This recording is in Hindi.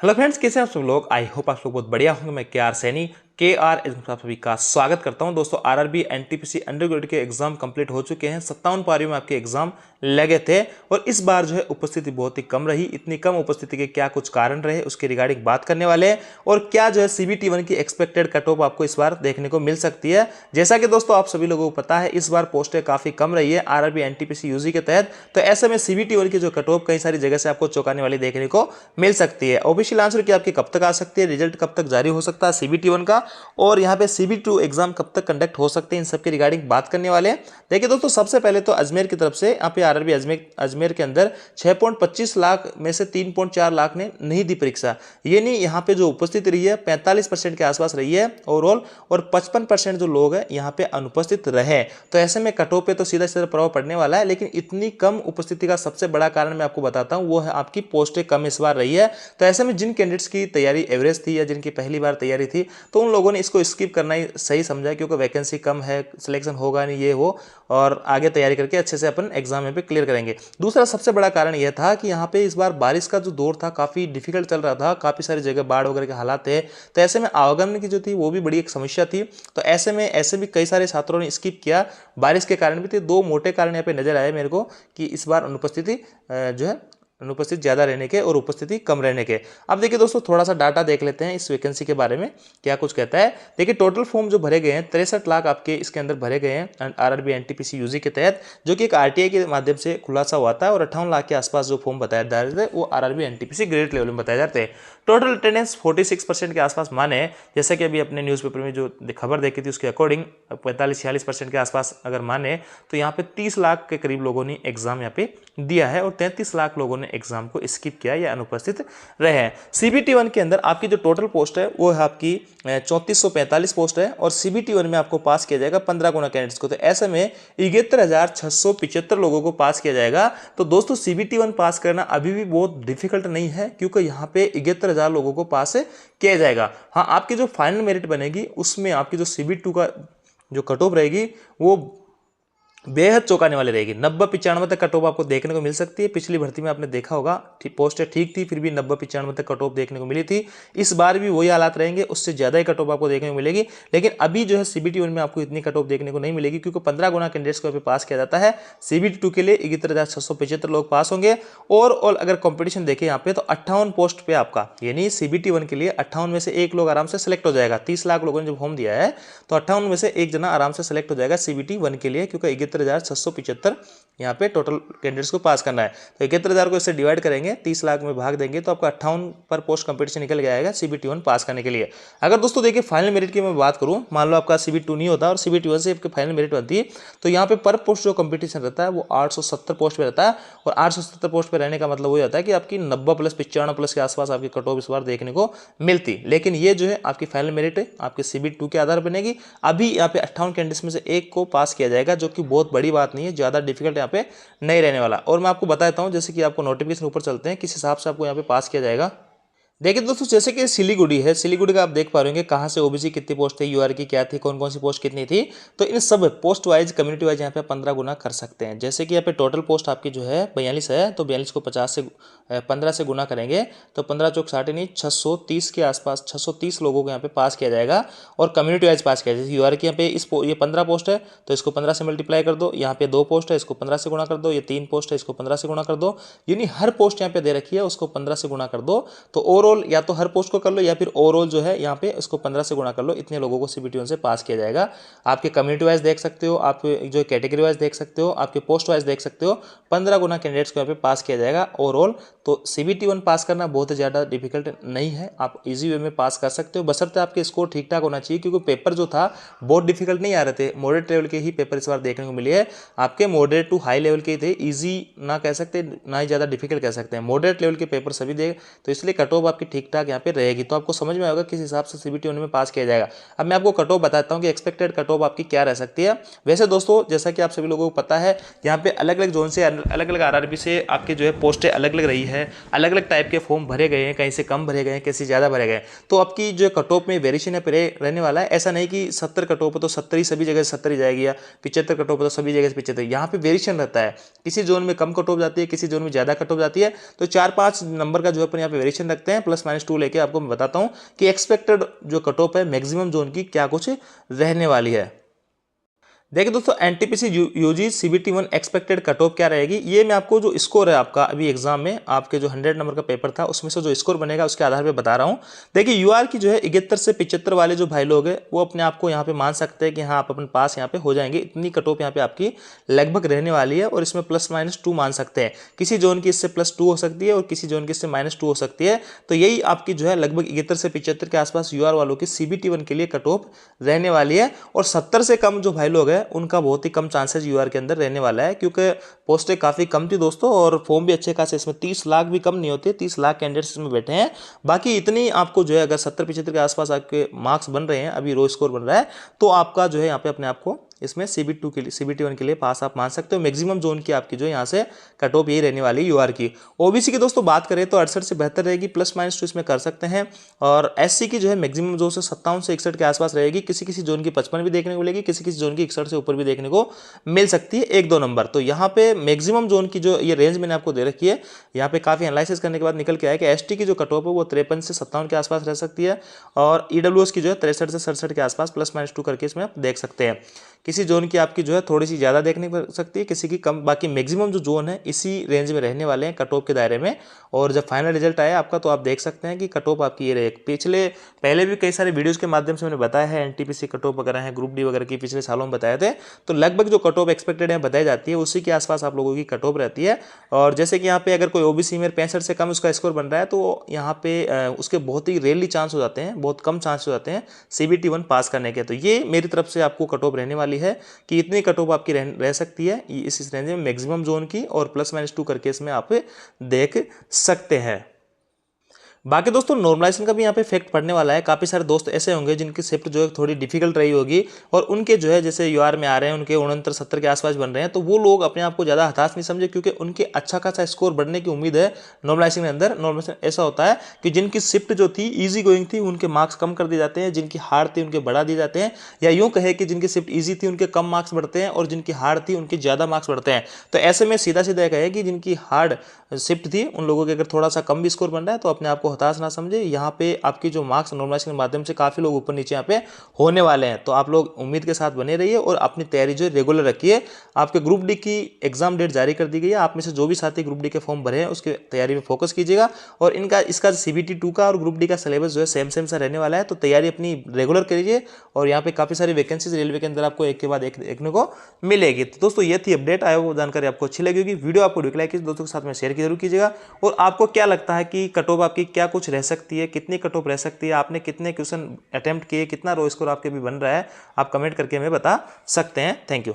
हेलो फ्रेंड्स, कैसे हैं आप सब लोग। आई होप आप लोग बहुत बढ़िया होंगे। मैं के आर सैनी आप सभी का स्वागत करता हूं। दोस्तों, आरआरबी एनटीपीसी अंडरग्रेड के एग्जाम कंप्लीट हो चुके हैं। 57 पारियों में आपके एग्जाम लगे थे और इस बार जो है उपस्थिति बहुत ही कम रही। इतनी कम उपस्थिति के क्या कुछ कारण रहे उसके रिगार्डिंग बात करने वाले हैं और क्या जो है CBT1 की एक्सपेक्टेड कट ऑफ आपको इस बार देखने को मिल सकती है। जैसा कि दोस्तों आप सभी लोगों को पता है, इस बार पोस्टें काफी कम रही है आरआरबी एनटीपीसी यूजी के तहत। तो ऐसे में CBT1 की जो कट ऑफ कई सारी जगह से आपको चौंकाने वाली देखने को मिल सकती है। ऑफिशियल आंसर की आपकी कब तक आ सकती है, रिजल्ट कब तक जारी हो सकता है CBT1 का, और यहाँ पे CBT2 एग्जाम कब तक कंडक्ट हो सकते हैं, इन सब के रिगार्डिंग बात करने वाले हैं। देखिए दोस्तों, सबसे पहले तो अजमेर की तरफ से यहाँ पे आरआरबी अजमेर के अंदर 6.25 लाख में से 3.4 लाख ने नहीं दी परीक्षा। ये नहीं, यहाँ पे जो उपस्थिति रही है 45% के आसपास रही है ओवरऑल, और 55% जो लोग हैं यहाँ पे अनुपस्थित रहे। तो ऐसे में कट ऑफ पे तो सीधा सीधा प्रभाव पड़ने वाला है। लेकिन इतनी कम उपस्थिति का सबसे बड़ा कारण मैं आपको बताता हूँ, वो है आपकी पोस्टें कम इस बार रही है। तो ऐसे में जिन कैंडिडेट्स की तैयारी एवरेज थी या जिनकी पहली बार तैयारी थी, तो उन लोगों ने इसको स्किप करना ही सही समझा, क्योंकि वैकेंसी कम है, सिलेक्शन होगा नहीं ये वो, और आगे तैयारी करके अच्छे से अपन एग्जाम में पे क्लियर करेंगे। दूसरा सबसे बड़ा कारण यह था कि यहाँ पे इस बार बारिश का जो दौर था काफी डिफिकल्ट चल रहा था, काफी सारी जगह बाढ़ वगैरह के हालात थे। तो ऐसे में आवागमन की जो थी वो भी बड़ी एक समस्या थी। तो ऐसे में ऐसे भी कई सारे छात्रों ने स्किप किया। बारिश के कारण भी थे। दो मोटे कारण यहाँ पे नजर आए मेरे को कि इस बार अनुपस्थित ज्यादा रहने के और उपस्थिति कम रहने के। अब देखिए दोस्तों, थोड़ा सा डाटा देख लेते हैं इस वैकेंसी के बारे में क्या कुछ कहता है। देखिए, टोटल फॉर्म जो भरे गए हैं 63 लाख आपके इसके अंदर भरे गए हैं आरआरबी एनटीपीसी यूजी के तहत, जो कि एक आरटीआई के माध्यम से खुलासा हुआ था। और 58 लाख के आसपास जो फॉर्म बताया जा रहे थे वो आरआरबी एनटीपीसी ग्रेड लेवल में बताए जाते हैं। टोटल अटेंडेंस 46% के आसपास माने, जैसे कि अभी अपने न्यूज़पेपर में जो खबर देखी थी उसके अकॉर्डिंग 45-46% के आसपास अगर माने, तो यहाँ पे 30 लाख के करीब लोगों ने एग्जाम यहाँ पे दिया है और 33 लाख लोगों ने एग्जाम को स्किप किया या अनुपस्थित रहे हैं। CBT1 के अंदर आपकी जो टोटल पोस्ट है वो है आपकी 3445 पोस्ट है, और CBT1 में आपको पास किया जाएगा 15 गुना कैंडिडेट्स को। तो ऐसे में 71,675 लोगों को पास किया जाएगा। तो दोस्तों, CBT1 पास करना अभी भी बहुत डिफिकल्ट नहीं है, क्योंकि यहाँ पे 71,000 लोगों को पास किया जाएगा। हाँ, आपकी जो फाइनल मेरिट बनेगी उसमें आपकी जो CBT2 का जो कट ऑफ रहेगी वो बेहद चौंकाने वाली रहेगी। 90-95 तक कट ऑफ आपको देखने को मिल सकती है। पिछली भर्ती में आपने देखा होगा पोस्टें ठीक थी, फिर भी 90-95 तक कट ऑफ देखने को मिली थी। इस बार भी वही हालात रहेंगे, उससे ज्यादा ही कट ऑफ आपको देखने को मिलेगी। लेकिन अभी जो है CBT1 में आपको इतनी कट ऑफ देखने को नहीं मिलेगी, क्योंकि 15 गुना कैंडिडेट्स को पास किया जाता है। CBT2 के लिए 71,675 लोग पास होंगे। और अगर कॉम्पिटिशन देखें यहाँ पे, तो 58 पोस्ट पे आपका, यानी CBT1 के लिए 58 में से एक लोग आराम से सेलेक्ट हो जाएगा। 30 लाख लोगों ने जब फॉर्म दिया है, तो 58 में से एक जना आराम से सेलेक्ट हो जाएगा CBT1 के लिए, क्योंकि 71,675 यहाँ पे टोटल कैंडिडेट्स को पास करना है। तो 71,000 को इससे डिवाइड करेंगे, 30 लाख में भाग देंगे, तो आपका 58 पर पोस्ट कंपटीशन निकल गया है CBT1 पास करने के लिए। अगर दोस्तों देखिए फाइनल मेरिट की मैं बात करूं, मान लो आपका CBT2 नहीं होता और CBT1 से आपकी फाइनल मेरिट बनती है, तो यहाँ पे पर पोस्ट जो कंपटीशन रहता है वो 870 पोस्ट पे रहता है। और 870 पोस्ट पे रहने का मतलब वो जाता है कि आपकी 90 प्लस 95 प्लस के आसपास आपकी कट ऑफ इस बार देखने को मिलती। लेकिन ये जो है आपकी फाइनल मेरिट है आपके CBT2 के आधार पर बनेगी। अभी यहाँ पे 58 कैंडिडेट्स में से एक को पास किया जाएगा, जो कि बहुत बड़ी बात नहीं है, ज्यादा डिफिकल्ट यहाँ पे नहीं रहने वाला। और मैं आपको बताता हूं, जैसे कि आपको नोटिफिकेशन ऊपर चलते हैं किस हिसाब से आपको यहाँ पे पास किया जाएगा। देखिए दोस्तों, जैसे कि सिलीगुड़ी है, सिलीगुड़ी का आप देख पा रहे होंगे कहाँ से OBC कितनी पोस्ट थी, UR की क्या थी, कौन कौन सी पोस्ट कितनी थी। तो इन सब पोस्ट वाइज कम्युनिटी वाइज यहाँ पे 15 गुना कर सकते हैं। जैसे कि यहाँ पे टोटल पोस्ट आपकी जो है 42 है, तो 42 को 15 से गुना करेंगे, तो 15 चौक 60 नहीं 630 के आसपास 630 लोगों को यहाँ पे पास किया जाएगा। और कम्युनिटी वाइज पास किया जाएगा। UR की यहाँ पे ये 15 पोस्ट है, तो इसको 15 से मल्टीप्लाई कर दो। यहाँ पे 2 पोस्ट है, इसको 15 से गुणा कर दो। ये 3 पोस्ट है, इसको 15 से गुणा कर दो। यानी हर पोस्ट यहाँ पे दे रखी है, उसको 15 से गुणा कर दो। तो ओवरऑल या तो हर पोस्ट को कर लो, या फिर ओवरऑल जो है यहाँ पे इसको 15 से गुणा कर लो। इतने लोगों को CBT1 से पास किया जाएगा। आपके कम्युनिटी वाइज देख सकते हो, आप जो कैटेगरी वाइज देख सकते हो, आपके पोस्ट वाइज देख सकते हो। 15 गुना कैंडिडेट्स को यहाँ पे पास किया जाएगा ओवरऑल। तो CBT1 पास करना बहुत ज़्यादा डिफिकल्ट नहीं है, आप इजी वे में पास कर सकते हो, बशर्ते आपके स्कोर ठीक ठाक होना चाहिए। क्योंकि पेपर जो था बहुत डिफिकल्ट नहीं आ रहे थे, मॉडरेट लेवल के ही पेपर इस बार देखने को मिले हैं। आपके मॉडरेट टू हाई लेवल के थे, ईजी ना कह सकते ना ही ज़्यादा डिफिकल्ट कह सकते हैं, मॉडरेट लेवल के पेपर सभी दे। तो इसलिए कट ऑफ आपकी ठीक ठाक यहाँ पे रहेगी। तो आपको समझ में आएगा किस हिसाब से CBT1 में पास किया जाएगा। अब मैं आपको कट ऑफ बताता हूँ कि एक्सपेक्टेड कट ऑफ आपकी क्या रह सकती है। वैसे दोस्तों, जैसा कि आप सभी लोगों को पता है, यहाँ पे अलग अलग जोन से अलग अलग आरआरबी से आपके जो है पोस्टें अलग अलग रही है, अलग अलग टाइप के फॉर्म भरे गए हैं, कहीं से कम भरे गए हैं, कहीं से ज़्यादा भरे गए हैं। तो आपकी जो कट ऑफ में वेरिएशन है रहने वाला है। ऐसा नहीं कि 70 कट ऑफ है तो 70 ही सभी जगह 70 ही जाएगी, या 75 कट ऑफ है तो सभी जगह से 75। यहाँ पे वेरिएशन रहता है, किसी जोन में कम कट ऑफ जाती है, किसी जोन में ज़्यादा कट ऑफ जाती है। तो 4-5 नंबर का जो है अपन यहाँ पे वेरिएशन रखते हैं। +-2 लेके आपको मैं बताता हूँ कि एक्सपेक्टेड जो कट ऑफ है मैक्सिमम जोन की क्या कुछ रहने वाली है। देखिए दोस्तों, NTPC UG CBT 1 expected cut off क्या रहेगी, ये मैं आपको जो स्कोर है आपका अभी एग्जाम में आपके जो 100 नंबर का पेपर था उसमें से जो स्कोर बनेगा उसके आधार पे बता रहा हूँ। देखिए यूआर की जो है 71 से 75 वाले जो भाई लोग हैं वो अपने आप को यहाँ पे मान सकते हैं कि हाँ आप अपन पास यहाँ पे हो जाएंगे। इतनी कट ऑफ यहाँ पे आपकी लगभग रहने वाली है और इसमें +-2 मान सकते हैं। किसी जोन की इससे +2 हो सकती है और किसी जोन की इससे -2 हो सकती है। तो यही आपकी जो है लगभग 71 से 75 के आसपास यूआर वालों की सीबीटी 1 के लिए कट ऑफ रहने वाली है। और 70 से कम जो भाई लोग हैं उनका बहुत ही कम चांसेस यूआर के अंदर रहने वाला है, क्योंकि पोस्टें काफी कम थी दोस्तों और फॉर्म भी अच्छे खासे, इसमें 30 लाख भी कम नहीं होते, 30 लाख कैंडिडेट्स इसमें बैठे हैं। बाकी इतनी आपको जो है अगर 70-75 के आसपास आपके मार्क्स बन रहे हैं, अभी रो स्कोर बन रहा है, तो आपका जो है यहाँ पे अपने आप को इसमें सीबीटी के लिए सीबीटी 1 के लिए पास आप मान सकते हो। मैक्सिमम जोन की आपकी जो यहाँ से कट ऑफ यही रहने वाली है यूआर की। ओबीसी की दोस्तों बात करें तो 68 से बेहतर रहेगी, +-2 इसमें कर सकते हैं। और एससी की जो है मैक्सिमम जोन से 57 से 61 के आसपास रहेगी। किसी किसी जोन की 55 भी देखने को मिलेगी, किसी किसी जोन की 61 से ऊपर भी देखने को मिल सकती है 1-2 नंबर। तो यहाँ पे मैक्सिमम जोन की जो ये रेंज मैंने आपको दे रखी है, यहाँ पे काफी एनालिसिस करने के बाद निकल के आया कि एसटी की जो कट ऑफ है वो 53 से 57 के आसपास रह सकती है और ईडब्ल्यूएस की जो है 63 से 67 के आसपास +-2 करके इसमें आप देख सकते हैं। किसी जोन की आपकी जो है थोड़ी सी ज़्यादा देखने को सकती है, किसी की कम। बाकी मैक्सिमम जो जोन है इसी रेंज में रहने वाले हैं कट ऑफ के दायरे में। और जब फाइनल रिजल्ट आया आपका तो आप देख सकते हैं कि कट ऑफ आपकी ये रहे। पहले भी कई सारे वीडियोस के माध्यम से मैंने बताया है, एनटीपीसी कट ऑफ वगैरह है, ग्रुप डी वगैरह की पिछले सालों में बताए थे। तो लगभग जो कट ऑफ एक्सपेक्टेड है बताई जाती है उसी के आसपास आप लोगों की कट ऑफ रहती है। और जैसे कि यहाँ पे अगर कोई ओबीसी में 65 से कम उसका स्कोर बन रहा है तो यहाँ पे उसके बहुत ही रेयरली चांस हो जाते हैं, बहुत कम चांस हो जाते हैं सीबीटी 1 पास करने के। तो ये मेरी तरफ से आपको कट ऑफ रहने वाली है कि इतनी कट ऑफ आपकी रह सकती है इस रेंज में मैक्सिमम जोन की, और +-2 करके इसमें आप देख सकते हैं। बाकी दोस्तों नॉर्मलाइजेशन का भी यहाँ पे इफेक्ट पड़ने वाला है। काफ़ी सारे दोस्त ऐसे होंगे जिनकी शिफ्ट जो है थोड़ी डिफिकल्ट रही होगी और उनके जो है जैसे यूआर में आ रहे हैं उनके 69-70 के आसपास बन रहे हैं, तो वो लोग अपने आप को ज़्यादा हताश नहीं समझे, क्योंकि उनके अच्छा खासा स्कोर बढ़ने की उम्मीद है नॉर्मलाइजेशन के अंदर। नॉर्मलाइजेशन ऐसा होता है कि जिनकी शिफ्ट जो थी ईजी गोइंग थी उनके मार्क्स कम कर दिए जाते हैं, जिनकी हार्ड थी उनके बढ़ा दिए जाते हैं, या यूँ कहे कि जिनकी शिफ्ट ईजी थी उनके कम मार्क्स बढ़ते हैं और जिनकी हार्ड थी उनके ज़्यादा मार्क्स बढ़ते हैं। तो ऐसे में सीधा सीधा कहे कि जिनकी हार्ड शिफ्ट थी उन लोगों के अगर थोड़ा सा कम भी स्कोर बन रहा है तो अपने आप को हताश ना समझे। यहाँ पे आपकी जो मार्क्स नॉर्मलाइजेशन के माध्यम से काफी लोग ऊपर नीचे यहाँ पे होने वाले हैं। तो आप लोग उम्मीद के साथ बने रहिए और अपनी तैयारी जो रेगुलर रखिए। आपके ग्रुप डी की एग्जाम डेट जारी कर दी गई है, आप में से जो भी साथी ग्रुप डी के फॉर्म भरे हैं उसकी तैयारी में फोकस कीजिएगा। और इसका सीबीटी 2 का और ग्रुप डी का सिलेबस जो है सेम सा रहने वाला है, तो तैयारी अपनी रेगुलर करिए। और यहाँ पे काफी सारी वैकेंसीज रेलवे के अंदर आपको एक के बाद एक देखने को मिलेगी। तो दोस्तों ये थी अपडेट, आया वो जानकारी आपको अच्छी लगी होगी। वीडियो आपको लाइक कीजिए, दोस्तों के साथ में शेयर जरूर कीजिएगा। और आपको क्या लगता है कि कट ऑफ आपकी क्या कुछ रह सकती है, कितनी कट ऑफ रह सकती है, आपने कितने क्वेश्चन अटेम्प्ट किए, कितना रो स्कोर आपके भी बन रहा है, आप कमेंट करके हमें बता सकते हैं। Thank you.